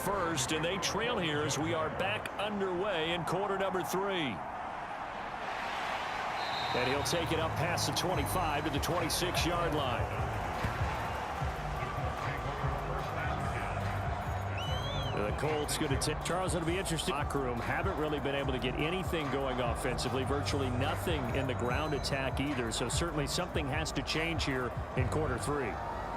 first, and they trail here as we are back underway in quarter number 3. And he'll take it up past the 25 to the 26-yard line. The Colts going to take. Charles, it'll be interesting. Locker room haven't really been able to get anything going offensively. Virtually nothing in the ground attack either. So certainly something has to change here in quarter 3.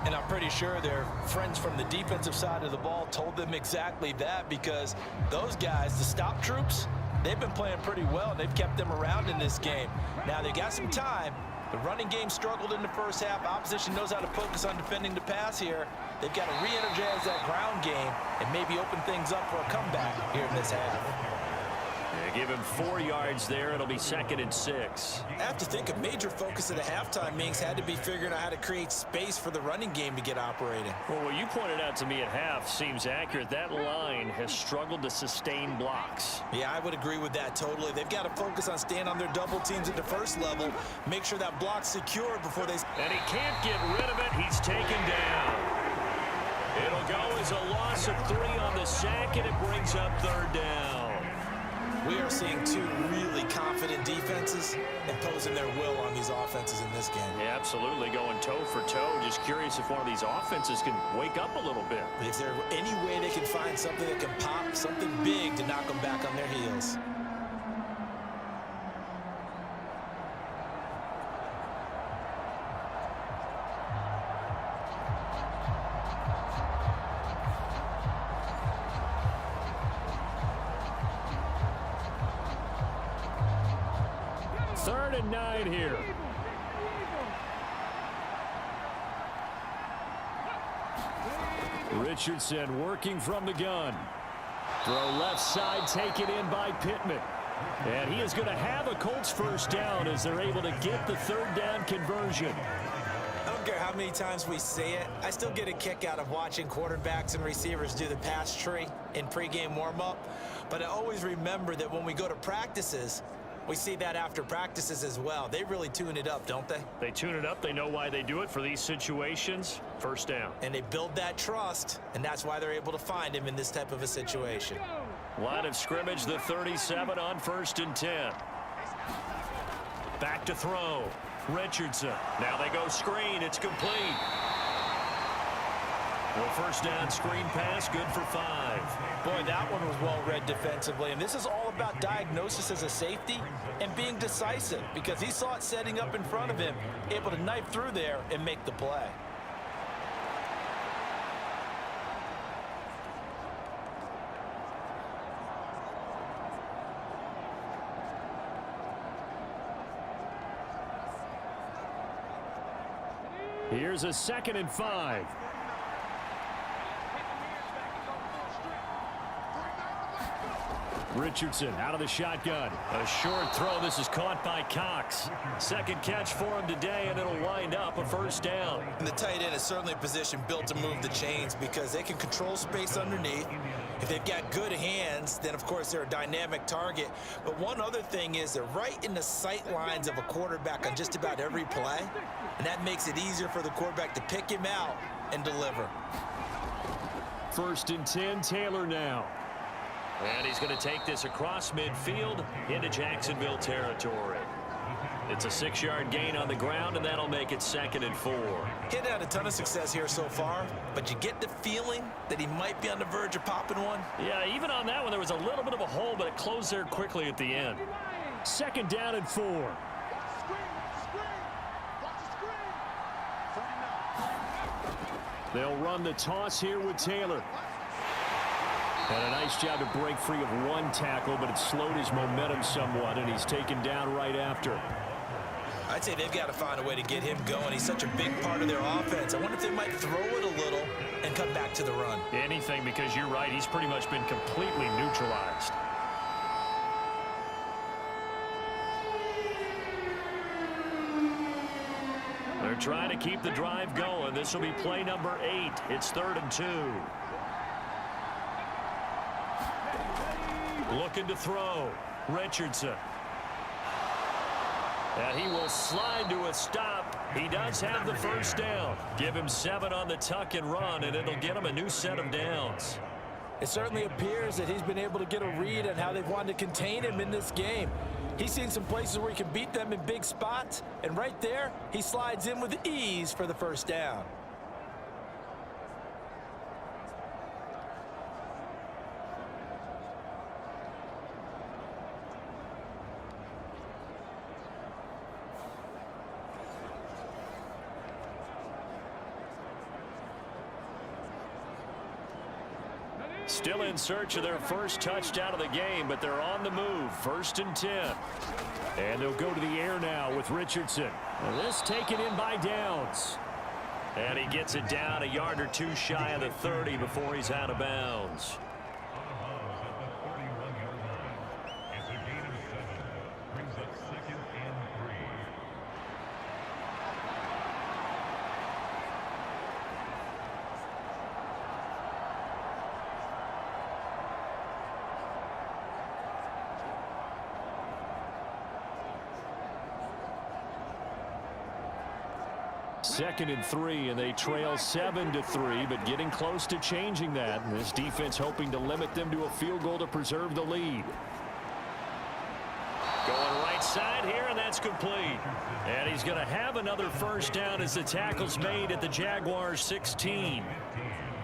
And I'm pretty sure their friends from the defensive side of the ball told them exactly that, because those guys, the stop troops, they've been playing pretty well. They've kept them around in this game. Now they got some time. The running game struggled in the first half. Opposition knows how to focus on defending the pass here. They've got to re-energize that ground game and maybe open things up for a comeback here in this half. Give him 4 yards there. It'll be 2nd and 6. I have to think a major focus at a halftime means had to be figuring out how to create space for the running game to get operating. Well, what you pointed out to me at half seems accurate. That line has struggled to sustain blocks. Yeah, I would agree with that totally. They've got to focus on staying on their double teams at the first level, make sure that block's secured before they... And he can't get rid of it. He's taken down. It'll go as a loss of 3 on the sack, and it brings up 3rd down. We are seeing 2 really confident defenses imposing their will on these offenses in this game. Yeah, absolutely, going toe for toe. Just curious if one of these offenses can wake up a little bit. If there's any way they can find something that can pop, something big to knock them back on their heels. Third and 9 here. Richardson working from the gun. Throw left side, taken in by Pittman. And he is going to have a Colts first down as they're able to get the 3rd down conversion. I don't care how many times we say it, I still get a kick out of watching quarterbacks and receivers do the pass tree in pregame warm-up. But I always remember that when we go to practices, we see that after practices as well. They really tune it up, don't they? They tune it up. They know why they do it for these situations. First down. And they build that trust, and that's why they're able to find him in this type of a situation. Line of scrimmage, the 37 on 1st and 10. Back to throw. Richardson. Now they go screen. It's complete. Well, first down screen pass, good for 5. Boy, that one was well read defensively. And this is all about diagnosis as a safety and being decisive, because he saw it setting up in front of him, able to knife through there and make the play. Here's a 2nd and 5. Richardson out of the shotgun. A short throw. This is caught by Cox. 2nd catch for him today, and it'll wind up a first down. And the tight end is certainly a position built to move the chains because they can control space underneath. If they've got good hands, then of course they're a dynamic target. But one other thing is they're right in the sight lines of a quarterback on just about every play. And that makes it easier for the quarterback to pick him out and deliver. 1st and 10, Taylor now. And he's going to take this across midfield into Jacksonville territory. It's a 6-yard gain on the ground, and that'll make it 2nd and 4. He hadn't had a ton of success here so far, but you get the feeling that he might be on the verge of popping one. Yeah, even on that one, there was a little bit of a hole, but it closed there quickly at the end. 2nd down and 4. They'll run the toss here with Taylor. And a nice job to break free of 1 tackle, but it slowed his momentum somewhat, and he's taken down right after. I'd say they've got to find a way to get him going. He's such a big part of their offense. I wonder if they might throw it a little and come back to the run. Anything, because you're right. He's pretty much been completely neutralized. They're trying to keep the drive going. This will be play number 8. It's 3rd and 2. Looking to throw. Richardson. And he will slide to a stop. He does have the first down. Give him 7 on the tuck and run, and it'll get him a new set of downs. It certainly appears that he's been able to get a read on how they've wanted to contain him in this game. He's seen some places where he can beat them in big spots, and right there, he slides in with ease for the first down. Still in search of their first touchdown of the game, but they're on the move. 1st and 10. And they'll go to the air now with Richardson. And this taken in by Downs. And he gets it down a yard or two shy of the 30 before he's out of bounds. Second and 3, and they trail 7-3, but getting close to changing that. And this defense hoping to limit them to a field goal to preserve the lead. Going right side here, and that's complete. And he's going to have another first down as the tackle's made at the Jaguars 16.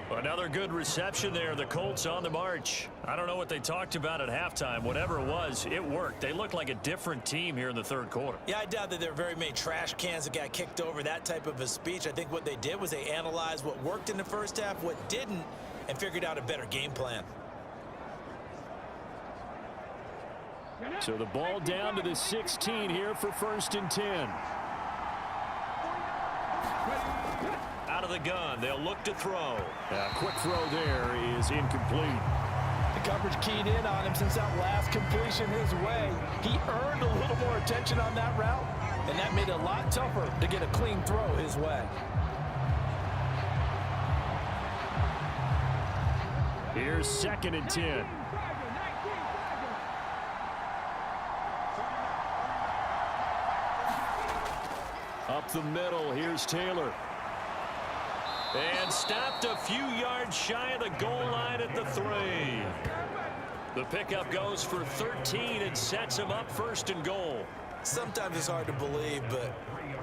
Another good reception there. The Colts on the march. I don't know what they talked about at halftime. Whatever it was, it worked. They look like a different team here in the third quarter. Yeah, I doubt that there are very many trash cans that got kicked over, that type of a speech. I think what they did was they analyzed what worked in the first half, what didn't, and figured out a better game plan. So the ball down to the 16 here for 1st and 10. Out of the gun, they'll look to throw. A quick throw there is incomplete. The coverage keyed in on him since that last completion his way. He earned a little more attention on that route, and that made it a lot tougher to get a clean throw his way. Here's 2nd and 10. Up the middle, here's Taylor. And stopped a few yards shy of the goal line at the 3. The pickup goes for 13 and sets him up 1st and goal. Sometimes it's hard to believe, but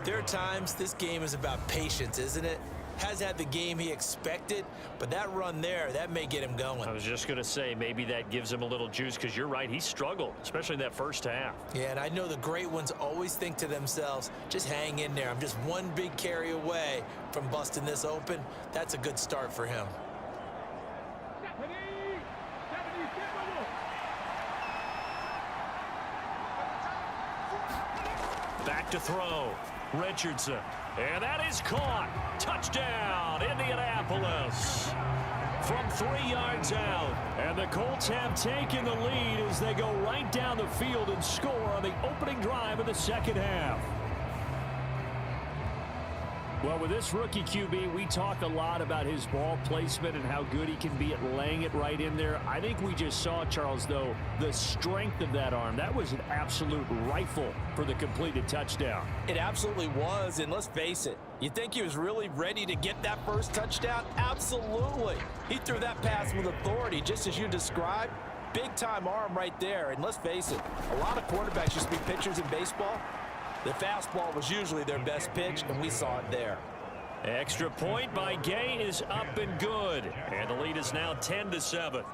there are times this game is about patience, isn't it? Has had the game he expected, but that run there, that may get him going. I was just going to say, maybe that gives him a little juice, because you're right, he struggled, especially in that first half. Yeah, and I know the great ones always think to themselves, just hang in there. I'm just one big carry away from busting this open. That's a good start for him. Back to throw. Richardson. And that is caught. Touchdown, Indianapolis. From 3 yards out. And the Colts have taken the lead as they go right down the field and score on the opening drive of the second half. Well, with this rookie QB, we talk a lot about his ball placement and how good he can be at laying it right in there. I think we just saw, Charles, though, the strength of that arm. That was an absolute rifle for the completed touchdown. It absolutely was, and let's face it, you think he was really ready to get that first touchdown? Absolutely. He threw that pass with authority, just as you described. Big-time arm right there, and let's face it, a lot of quarterbacks used to be pitchers in baseball. The fastball was usually their best pitch, and we saw it there. Extra point by Gay is up and good. And the lead is now 10-7.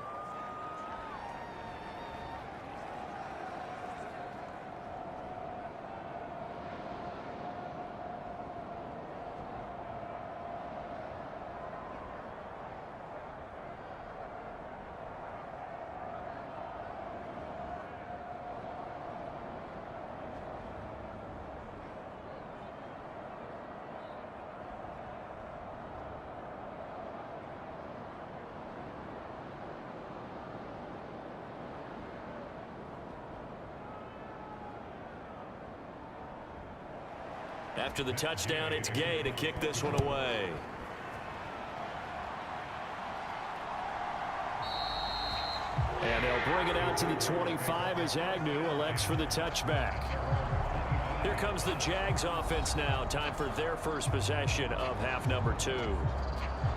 After the touchdown, it's Gay to kick this one away. And they'll bring it out to the 25 as Agnew elects for the touchback. Here comes the Jags offense now. Time for their first possession of half number 2.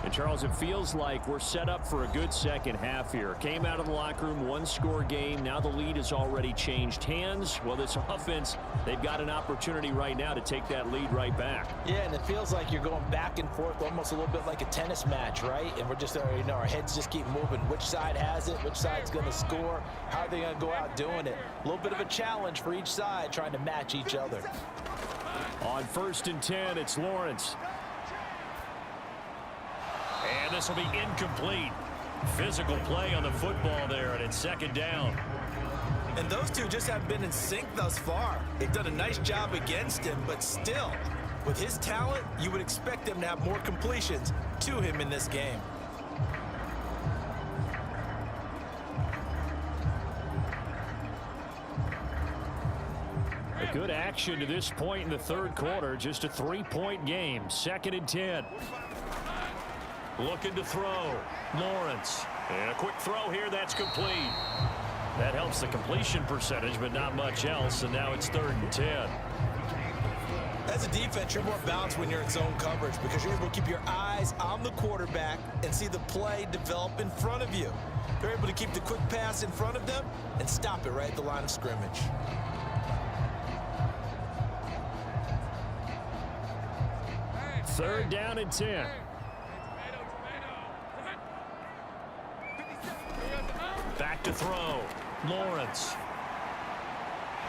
And, Charles, it feels like we're set up for a good second half here. Came out of the locker room, one-score game. Now the lead has already changed hands. Well, this offense, they've got an opportunity right now to take that lead right back. Yeah, and it feels like you're going back and forth almost a little bit like a tennis match, right? And we're just, our heads just keep moving. Which side has it? Which side's going to score? How are they going to go out doing it? A little bit of a challenge for each side trying to match each other. On 1st and 10, it's Lawrence. And this will be incomplete. Physical play on the football there, and it's 2nd down. And those two just haven't been in sync thus far. They've done a nice job against him, but still, with his talent, you would expect them to have more completions to him in this game. A good action to this point in the 3rd quarter. Just a 3-point game. 2nd and 10. Looking to throw. Lawrence. And a quick throw here. That's complete. That helps the completion percentage, but not much else. And now it's 3rd and 10. As a defense, you're more balanced when you're in zone coverage because you're able to keep your eyes on the quarterback and see the play develop in front of you. They're able to keep the quick pass in front of them and stop it right at the line of scrimmage. Third down and 10. Back to throw. Lawrence.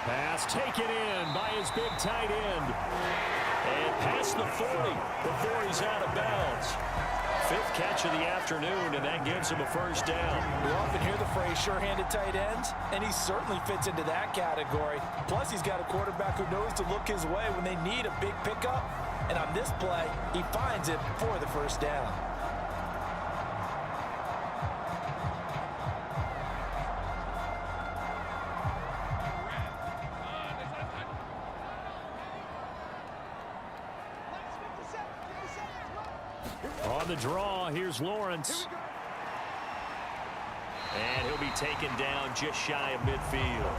Pass taken in by his big tight end. And past the 40 before he's out of bounds. 5th catch of the afternoon, and that gives him a 1st down. We often hear the phrase sure-handed tight ends, and he certainly fits into that category. Plus, he's got a quarterback who knows to look his way when they need a big pickup. And on this play, he finds it for the 1st down. On the draw, here's Lawrence. And he'll be taken down just shy of midfield.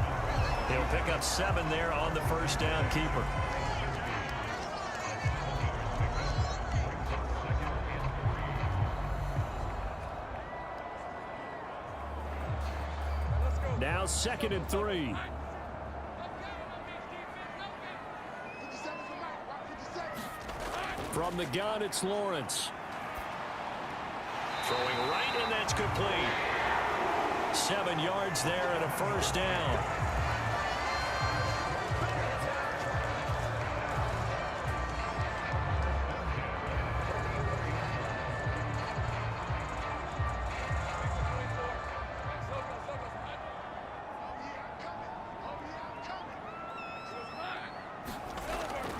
He'll pick up 7 there on the 1st down keeper. Now 2nd and 3. From the gun, it's Lawrence. Throwing right, and that's complete. 7 yards there and a 1st down.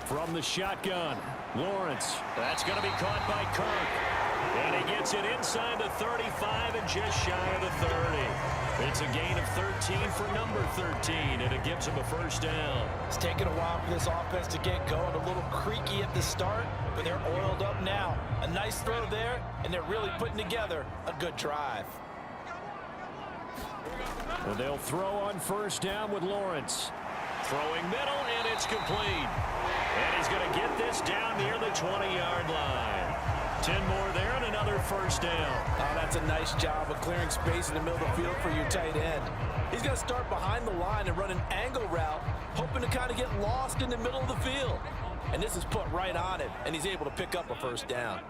From the shotgun, Lawrence. That's going to be caught by Kirk. And he gets it inside the 35 and just shy of the 30. It's a gain of 13 for number 13, and it gives him a 1st down. It's taken a while for this offense to get going. A little creaky at the start, but they're oiled up now. A nice throw there, and they're really putting together a good drive. Well, they'll throw on 1st down with Lawrence. Throwing middle, and it's complete. And he's going to get this down near the 20-yard line. 10 more there and another 1st down. Oh, that's a nice job of clearing space in the middle of the field for your tight end. He's going to start behind the line and run an angle route, hoping to kind of get lost in the middle of the field. And this is put right on him, and he's able to pick up a 1st down.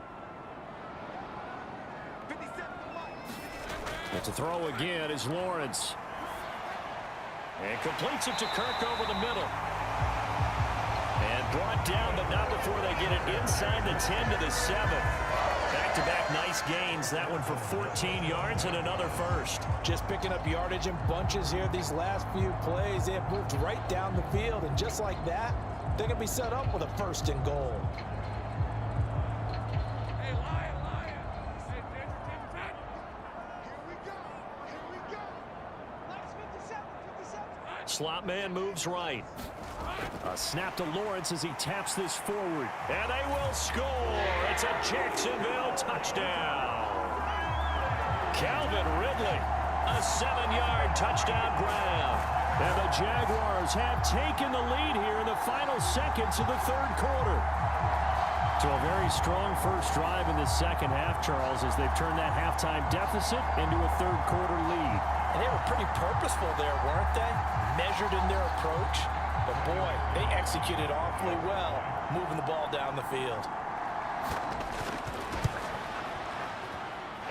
But to throw again is Lawrence. And completes it to Kirk over the middle. And brought down, but not before they get it inside the 10 to the 7. Back-to-back nice gains. That one for 14 yards and another 1st. Just picking up yardage in bunches here these last few plays. They have moved right down the field, and just like that, they're going to be set up with a 1st and goal. Slot man moves right. A snap to Lawrence as he taps this forward. And they will score. It's a Jacksonville touchdown. Calvin Ridley, a 7-yard touchdown grab. And the Jaguars have taken the lead here in the final seconds of the 3rd quarter. So a very strong first drive in the second half, Charles, as they've turned that halftime deficit into a third-quarter lead. And they were pretty purposeful there, weren't they? Measured in their approach. But, boy, they executed awfully well, moving the ball down the field.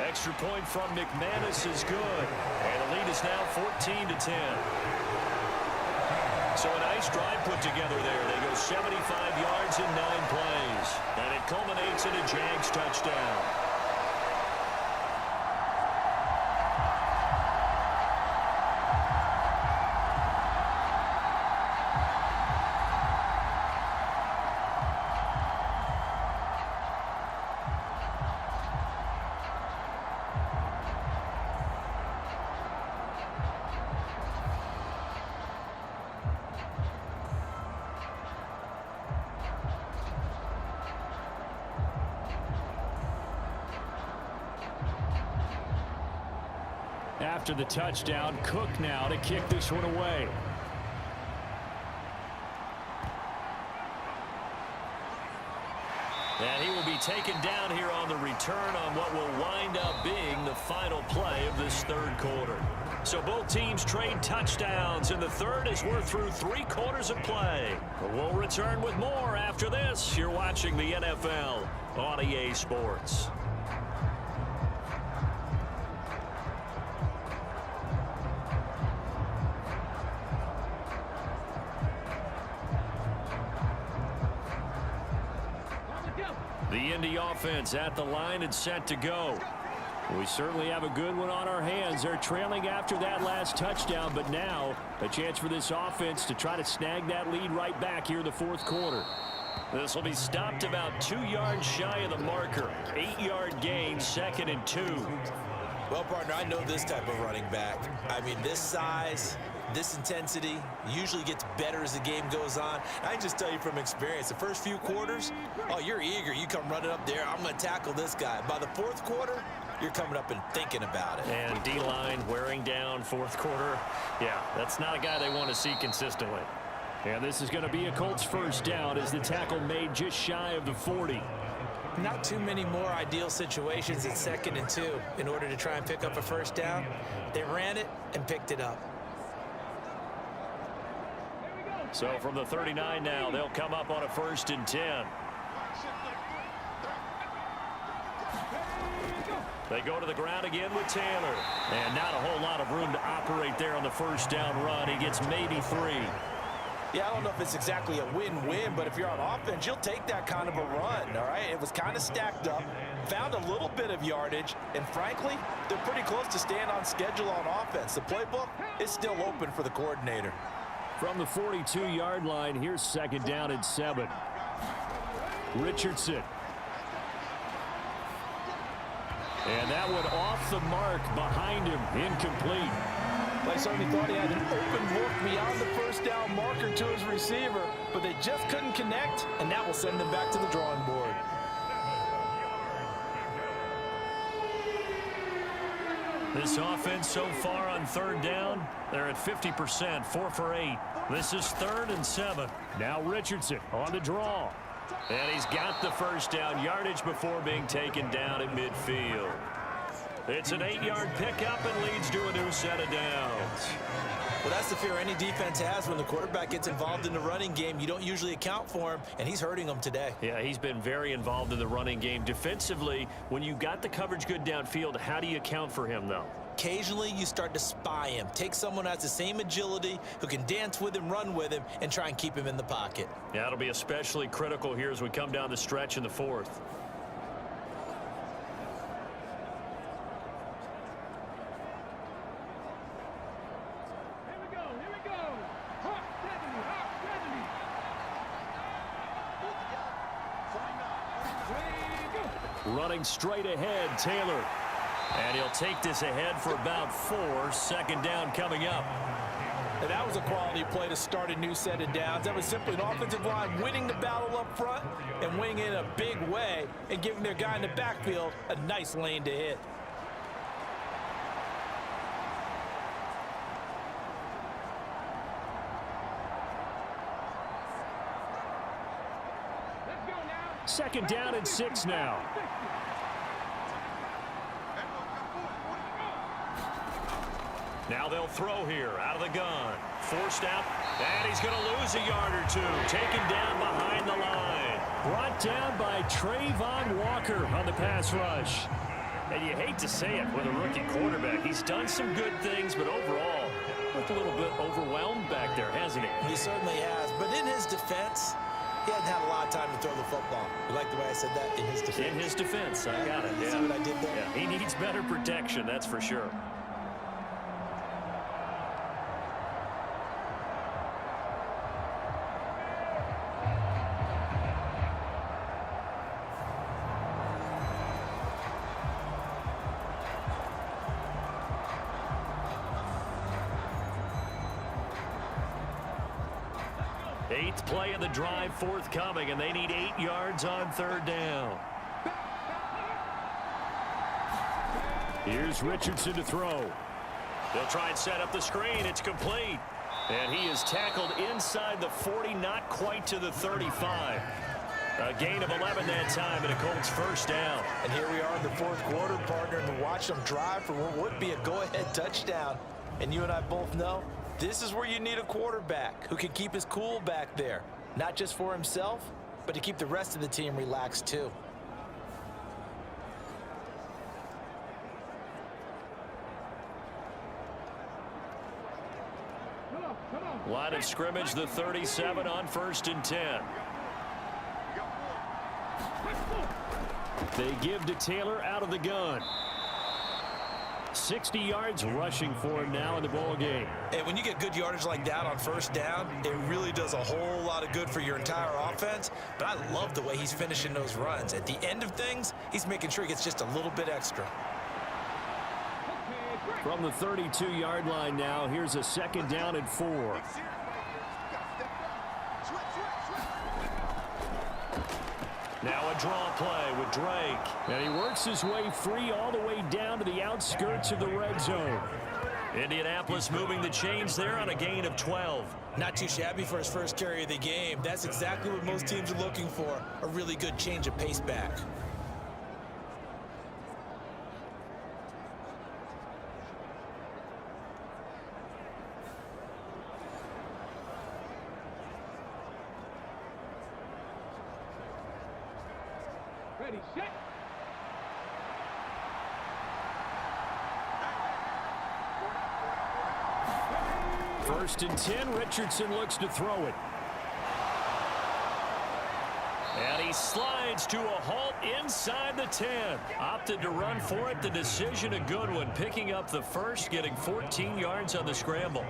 Extra point from McManus is good. And the lead is now 14-10. So a nice drive put together there. They go 75 yards in 9 plays. And it culminates in a Jags touchdown. After the touchdown, Cook now to kick this one away. And he will be taken down here on the return on what will wind up being the final play of this third quarter. So both teams trade touchdowns in the third as we're through 3 quarters of play. But we'll return with more after this. You're watching the NFL on EA Sports. The Indy offense at the line and set to go. We certainly have a good one on our hands. They're trailing after that last touchdown, but now a chance for this offense to try to snag that lead right back here in the fourth quarter. This will be stopped about 2 yards shy of the marker. 8-yard gain, 2nd and 2. Well, partner, I know this type of running back. I mean, this size, this intensity usually gets better as the game goes on. I can just tell you from experience, the first few quarters, oh, you're eager. You come running up there, I'm going to tackle this guy. By the fourth quarter, you're coming up and thinking about it. And D-line wearing down fourth quarter. Yeah, that's not a guy they want to see consistently. And this is going to be a Colts first down as the tackle made just shy of the 40. Not too many more ideal situations at 2nd and 2 in order to try and pick up a first down. They ran it and picked it up. So from the 39 now, they'll come up on a 1st and 10. They go to the ground again with Taylor. And not a whole lot of room to operate there on the first down run. He gets maybe 3. Yeah, I don't know if it's exactly a win-win, but if you're on offense, you'll take that kind of a run, all right? It was kind of stacked up, found a little bit of yardage, and frankly, they're pretty close to staying on schedule on offense. The playbook is still open for the coordinator. From the 42-yard line, here's 2nd down and 7. Richardson. And that one off the mark behind him, incomplete. They certainly thought he had an open look beyond the first down marker to his receiver, but they just couldn't connect, and that will send them back to the drawing board. This offense so far on 3rd down, they're at 50%, 4 for 8. This is 3rd and 7. Now Richardson on the draw. And he's got the first down yardage before being taken down at midfield. It's an 8-yard pickup and leads to a new set of downs. Well, that's the fear any defense has when the quarterback gets involved in the running game. You don't usually account for him, and he's hurting them today. Yeah, he's been very involved in the running game. Defensively, when you got the coverage good downfield, how do you account for him, though? Occasionally, you start to spy him. Take someone who has the same agility, who can dance with him, run with him, and try and keep him in the pocket. Yeah, it'll be especially critical here as we come down the stretch in the 4th. Running straight ahead, Taylor. And he'll take this ahead for about 4. 2nd down coming up. And that was a quality play to start a new set of downs. That was simply an offensive line winning the battle up front and winning in a big way and giving their guy in the backfield a nice lane to hit. Second down and 6 now. Now they'll throw here out of the gun. Forced out, and he's going to lose a yard or two. Taken down behind the line. Brought down by Trayvon Walker on the pass rush. And you hate to say it with a rookie quarterback. He's done some good things, but overall, looked a little bit overwhelmed back there, hasn't he? He certainly has. But in his defense, he hadn't had a lot of time to throw the football. You like the way I said that? In his defense. In his defense, I got it. Yeah. See what I did there? Yeah, he needs better protection, that's for sure. Eighth play of the drive forthcoming, and they need 8 yards on third down. Here's Richardson to throw. They'll try and set up the screen. It's complete. And he is tackled inside the 40, not quite to the 35. A gain of 11 that time, and a Colts first down. And here we are in the fourth quarter, partner, and watch them drive for what would be a go-ahead touchdown. And you and I both know this is where you need a quarterback who can keep his cool back there, not just for himself, but to keep the rest of the team relaxed too. Line of scrimmage, the 37 on 1st and 10. They give to Taylor out of the gun. 60 yards rushing for him now in the ball game. And when you get good yardage like that on first down, it really does a whole lot of good for your entire offense. But I love the way he's finishing those runs. At the end of things, he's making sure he gets just a little bit extra. From the 32-yard line now, here's a 2nd down and 4. Now a draw play with Drake. And he works his way free all the way down to the outskirts of the red zone. Indianapolis moving the chains there on a gain of 12. Not too shabby for his first carry of the game. That's exactly what most teams are looking for, a really good change of pace back. Ready, set. First and 10, Richardson looks to throw it. And he slides to a halt inside the 10. Opted to run for it. The decision a good one. Picking up the first, getting 14 yards on the scramble.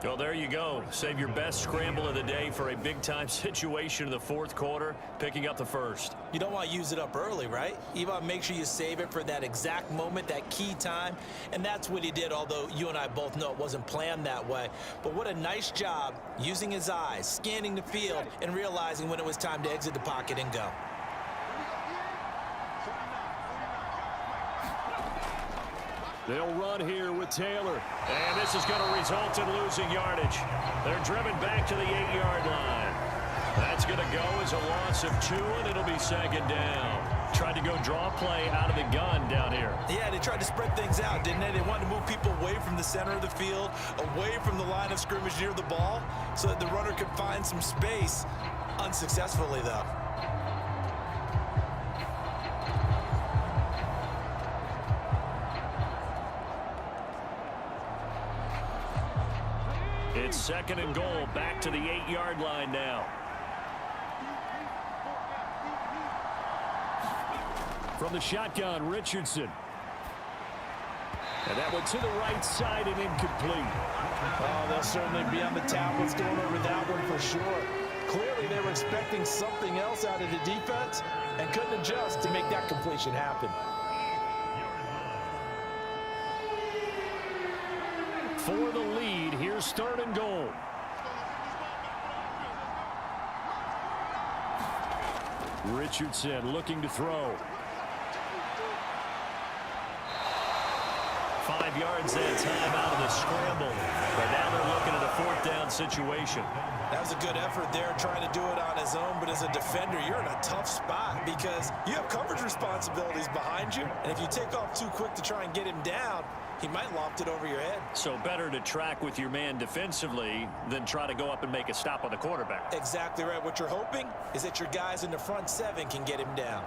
Well, there you go. Save your best scramble of the day for a big-time situation in the fourth quarter, picking up the first. You don't want to use it up early, right? You want to make sure you save it for that exact moment, that key time. And that's what he did, although you and I both know it wasn't planned that way. But what a nice job using his eyes, scanning the field, and realizing when it was time to exit the pocket and go. They'll run here with Taylor. And this is going to result in losing yardage. They're driven back to the 8-yard line. That's going to go as a loss of 2, and it'll be 2nd down. Tried to go draw play out of the gun down here. Yeah, they tried to spread things out, didn't they? They wanted to move people away from the center of the field, away from the line of scrimmage near the ball, so that the runner could find some space. Unsuccessfully, though. It's 2nd and goal, back to the 8-yard line now. From the shotgun, Richardson. And that one to the right side and incomplete. Oh, they'll certainly be on the tablets going over that one for sure. Clearly, they were expecting something else out of the defense and couldn't adjust to make that completion happen. For the lead, here's 3rd and goal. Richardson looking to throw. 5 yards that time out of the scramble. But now they're looking at a fourth down situation. That was a good effort there, trying to do it on his own, but as a defender, you're in a tough spot because you have coverage responsibilities behind you, and if you take off too quick to try and get him down, he might loft it over your head. So better to track with your man defensively than try to go up and make a stop on the quarterback. Exactly right. What you're hoping is that your guys in the front seven can get him down.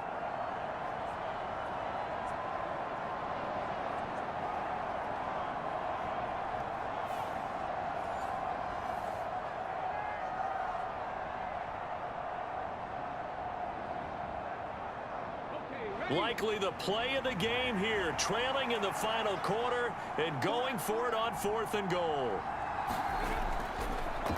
Likely the play of the game here, trailing in the final quarter and going for it on 4th and goal.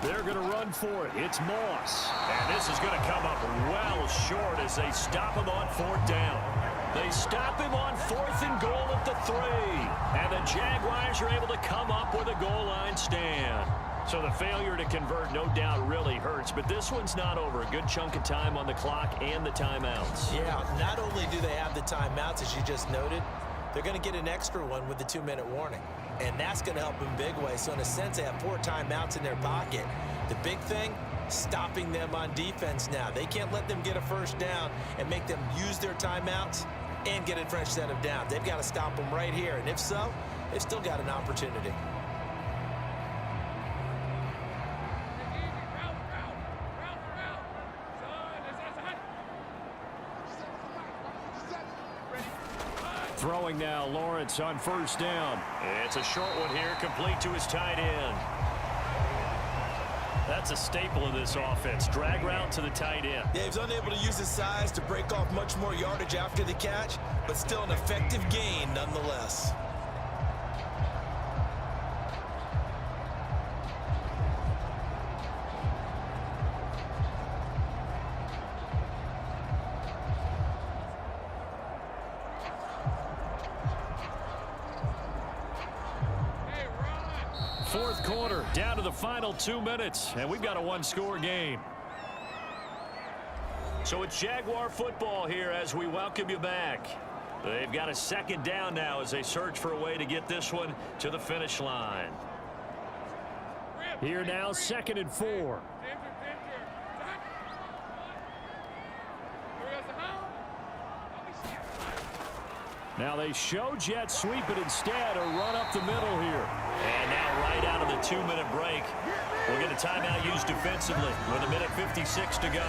They're going to run for it. It's Moss. And this is going to come up well short as they stop him on 4th down. They stop him on 4th and goal at the 3. And the Jaguars are able to come up with a goal line stand. So the failure to convert no doubt really hurts, but this one's not over. A good chunk of time on the clock and the timeouts. Yeah, not only do they have the timeouts, as you just noted, they're going to get an extra one with the 2-minute warning. And that's going to help them big way. So in a sense, they have 4 timeouts in their pocket. The big thing, stopping them on defense now. They can't let them get a first down and make them use their timeouts and get a fresh set of downs. They've got to stop them right here. And if so, they've still got an opportunity. Throwing now, Lawrence on 1st down. It's a short one here, complete to his tight end. That's a staple of this offense. Drag route to the tight end. Yeah, he's unable to use his size to break off much more yardage after the catch, but still an effective gain nonetheless. Fourth quarter, down to the final 2 minutes, and we've got a 1-score game. So it's Jaguar football here as we welcome you back. They've got a 2nd down now as they search for a way to get this one to the finish line. Here now, 2nd and 4. Now they show jet sweep, but instead a run up the middle here. And now right out of the 2-minute break, we'll get a timeout used defensively with 1:56 to go.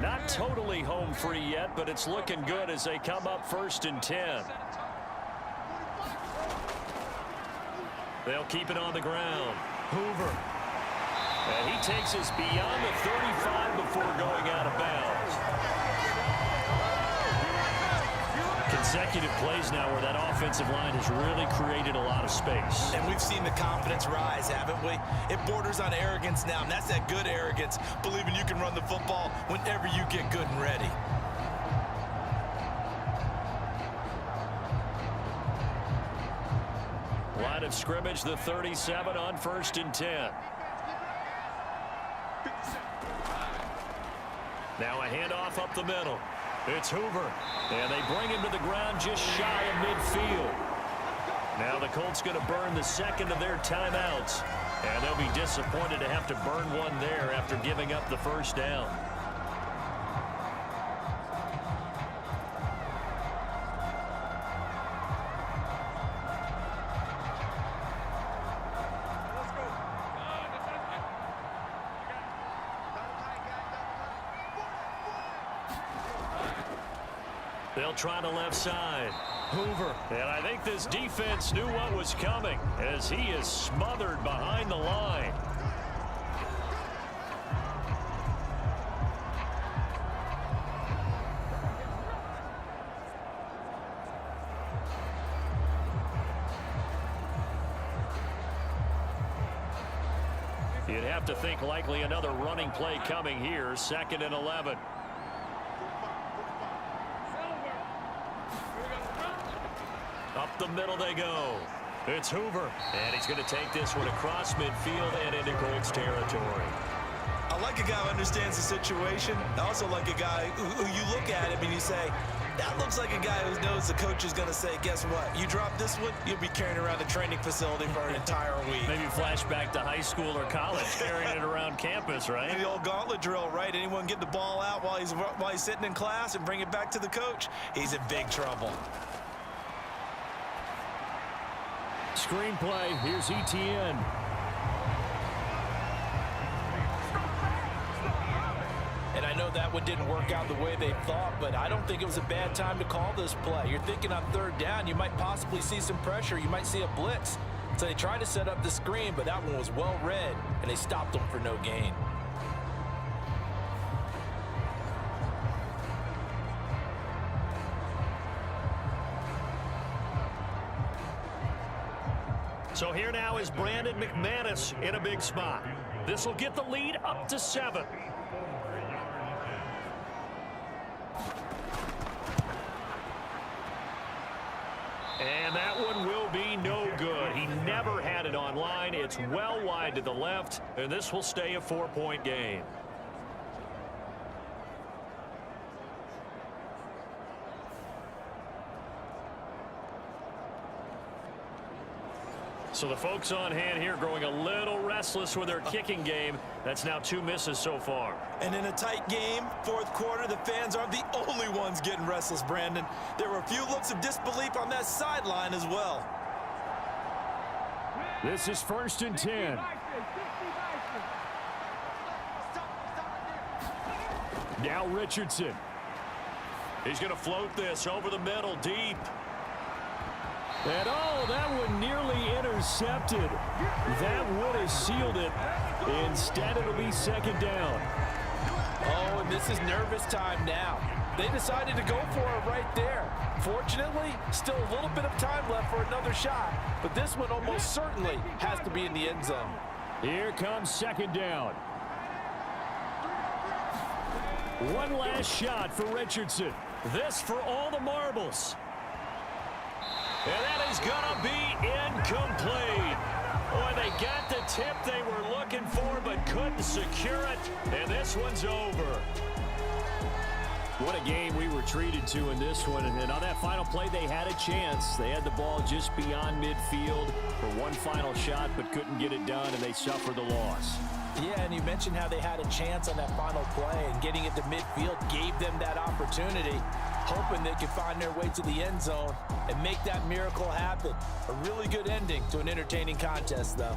Not totally home free yet, but it's looking good as they come up 1st and 10. They'll keep it on the ground. Hoover. And he takes us beyond the 35 before going out of bounds. Consecutive plays now where that offensive line has really created a lot of space. And we've seen the confidence rise, haven't we? It borders on arrogance now, and that's that good arrogance, believing you can run the football whenever you get good and ready. Line of scrimmage, the 37 on 1st and 10. Now a handoff up the middle. It's Hoover. And they bring him to the ground just shy of midfield. Now the Colts going to burn the 2nd of their timeouts. And they'll be disappointed to have to burn one there after giving up the 1st down. They'll try the left side. Hoover. And I think this defense knew what was coming as he is smothered behind the line. You'd have to think likely another running play coming here. 2nd and 11. Up the middle they go. It's Hoover, and he's going to take this one across midfield and into Colts territory. I like a guy who understands the situation. I also like a guy who you look at him and you say, that looks like a guy who knows the coach is going to say, guess what? You drop this one, you'll be carrying around the training facility for an entire week. Maybe flashback to high school or college, carrying it around campus, right? The old gauntlet drill, right? Anyone get the ball out while he's sitting in class and bring it back to the coach? He's in big trouble. Screenplay, here's ETN. And I know that one didn't work out the way they thought, but I don't think it was a bad time to call this play. You're thinking on third down, you might possibly see some pressure. You might see a blitz. So they tried to set up the screen, but that one was well read, and they stopped them for no gain. So here now is Brandon McManus in a big spot. This will get the lead up to 7. And that one will be no good. He never had it on line. It's well wide to the left, and this will stay a 4-point game. So the folks on hand here growing a little restless with their kicking game. That's now 2 misses so far. And in a tight game, fourth quarter, the fans aren't the only ones getting restless, Brandon. There were a few looks of disbelief on that sideline as well. This is 1st and 10. Now Richardson. He's going to float this over the middle, deep. And oh, that one nearly intercepted. That would have sealed it. Instead, it'll be 2nd down. Oh, and this is nervous time now. They decided to go for it right there. Fortunately, still a little bit of time left for another shot, but this one almost certainly has to be in the end zone. Here comes 2nd down. One last shot for Richardson. This for all the marbles. And that is going to be incomplete. Boy, they got the tip they were looking for but couldn't secure it. And this one's over. What a game we were treated to in this one. And on that final play, they had a chance. They had the ball just beyond midfield for one final shot but couldn't get it done, and they suffered the loss. Yeah, and you mentioned how they had a chance on that final play, and getting it to midfield gave them that opportunity, hoping they could find their way to the end zone and make that miracle happen. A really good ending to an entertaining contest, though.